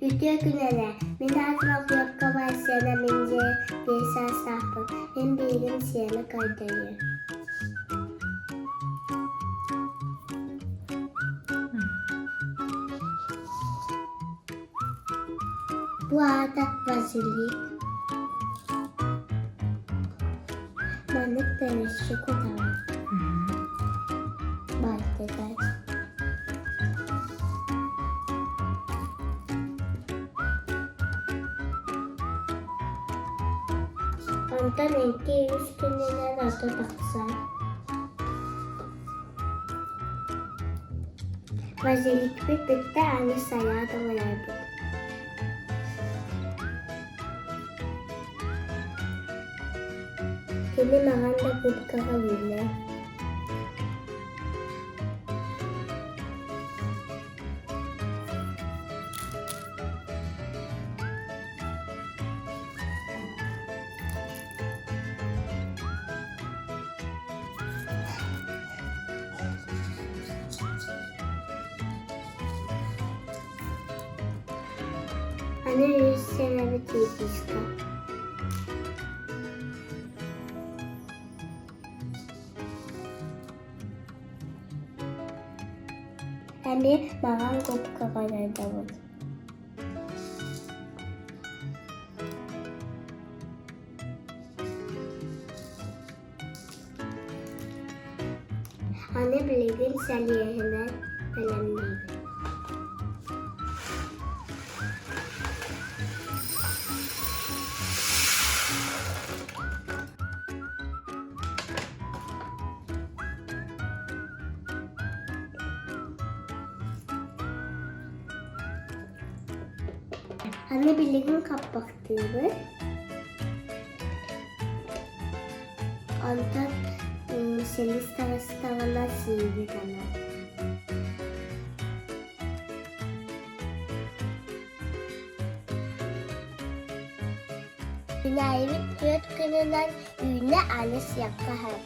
Yüklüyor günele. Minatmak yok kavasyana mince. Değilsen sahpın. Hem bilgim siyeme kaydayı. Bu arada vazilik. Manlık demişçi kudalar. Bahçeden. Ondan enki üstüne rato baksan. Vazilik bitti aynı sayıda olaydı. Şimdi maganda good ka kanina. Ano yung celebrities ka? Hani magang good ka kanina daw. Hani bilgin saliyahına kalemliydi. Hani bilgin kapaktığını ondan selis tavana sivri kana. Binayip yurt kınından ünlü anı siyah kahar.